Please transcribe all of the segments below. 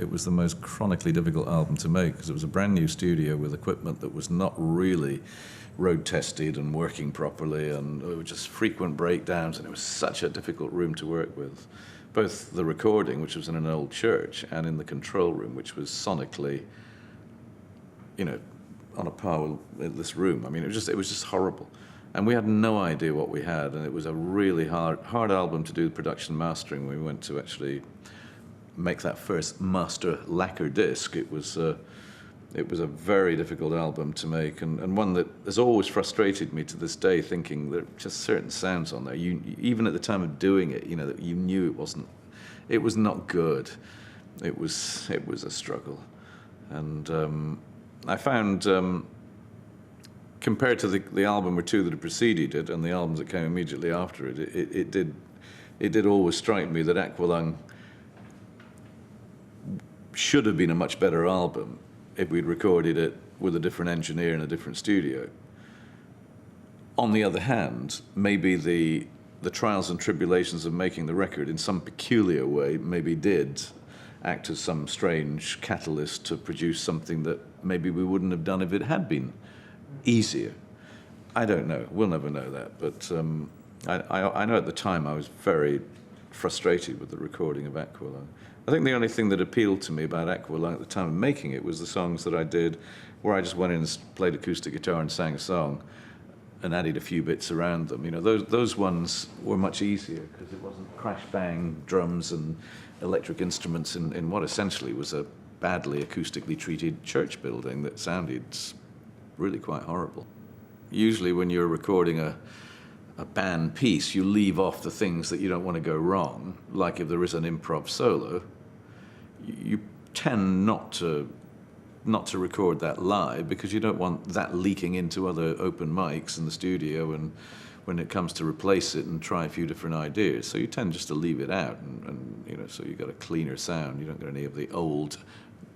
it was the most chronically difficult album to make because it was a brand new studio with equipment that was not really road tested and working properly, and there were just frequent breakdowns, and it was such a difficult room to work with. Both the recording, which was in an old church, and in the control room, which was sonically, on a par with this room. I mean, it was just horrible. And we had no idea what we had, and it was a really hard album to do production and mastering. We went to actually make that first master lacquer disc. It was a very difficult album to make, and one that has always frustrated me to this day, thinking there are just certain sounds on there. Even at the time of doing it, that you knew it was not good. It was a struggle, and I found, compared to the album or two that had preceded it and the albums that came immediately after it, it did always strike me that Aqualung should have been a much better album if we'd recorded it with a different engineer in a different studio. On the other hand, maybe the trials and tribulations of making the record in some peculiar way maybe did act as some strange catalyst to produce something that maybe we wouldn't have done if it had been easier. I don't know. We'll never know that. But I know at the time I was very frustrated with the recording of Aqualung. I think the only thing that appealed to me about Aqualung at the time of making it was the songs that I did where I just went in and played acoustic guitar and sang a song and added a few bits around them. Those ones were much easier because it wasn't crash bang drums and electric instruments in what essentially was a badly acoustically treated church building that sounded really quite horrible. Usually when you're recording a band piece, you leave off the things that you don't want to go wrong, like if there is an improv solo, you tend not to record that live because you don't want that leaking into other open mics in the studio and when it comes to replace it and try a few different ideas. So you tend just to leave it out and so you got a cleaner sound. You don't get any of the old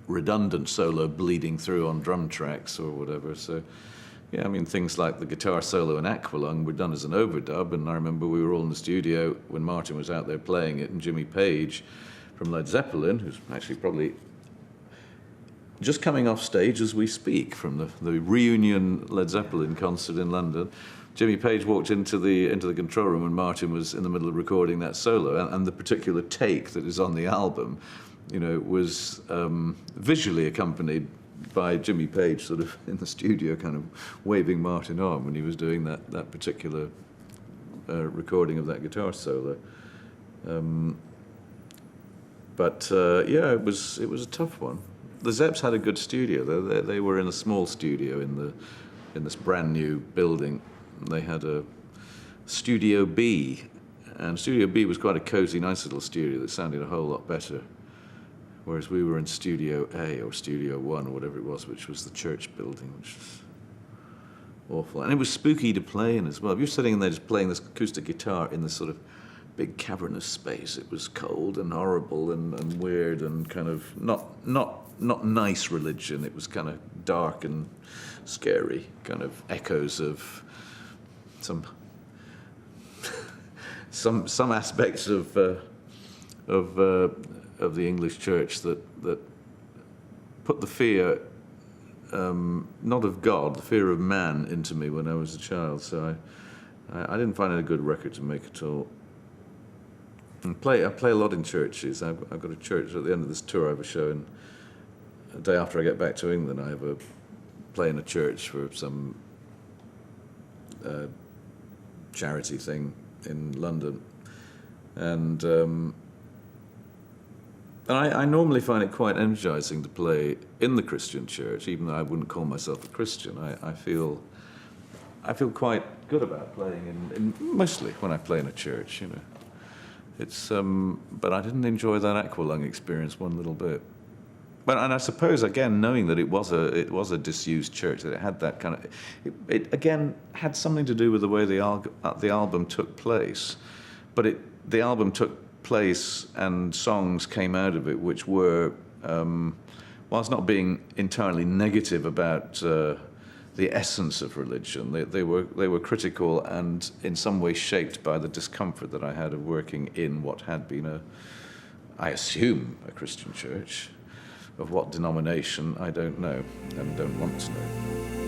redundant solo bleeding through on drum tracks or whatever. So yeah, I mean, things like the guitar solo in Aqualung were done as an overdub, and I remember we were all in the studio when Martin was out there playing it, and Jimmy Page from Led Zeppelin, who's actually probably just coming off stage as we speak from the reunion Led Zeppelin concert in London. Jimmy Page walked into the control room when Martin was in the middle of recording that solo, and the particular take that is on the album, was visually accompanied by Jimmy Page sort of in the studio kind of waving Martin on when he was doing that particular recording of that guitar solo. Yeah, it was a tough one. The Zeps had a good studio though. They were in a small studio in this brand new building. They had a Studio B, and Studio B was quite a cozy, nice little studio that sounded a whole lot better. Whereas we were in Studio A or Studio 1 or whatever it was, which was the church building, which was awful. And it was spooky to play in as well. If you're sitting in there just playing this acoustic guitar in this sort of big cavernous space, it was cold and horrible and weird and kind of not nice religion. It was kind of dark and scary, kind of echoes of some aspects of the English church that put the fear, not of God, the fear of man into me when I was a child. So I didn't find it a good record to make at all. I play a lot in churches. I've got a church at the end of this tour. I have a show, and a day after I get back to England, I have a play in a church for some charity thing in London, and I normally find it quite energizing to play in the Christian church, even though I wouldn't call myself a Christian. I feel quite good about playing in mostly when I play in a church, It's but I didn't enjoy that Aqualung experience one little bit. And I suppose again, knowing that it was a disused church, that it had that kind of, it again had something to do with the way the album took place, but the album took place and songs came out of it which were, whilst not being entirely negative about the essence of religion, they were critical and in some way shaped by the discomfort that I had of working in what had been I assume, a Christian church. Of what denomination, I don't know and don't want to know.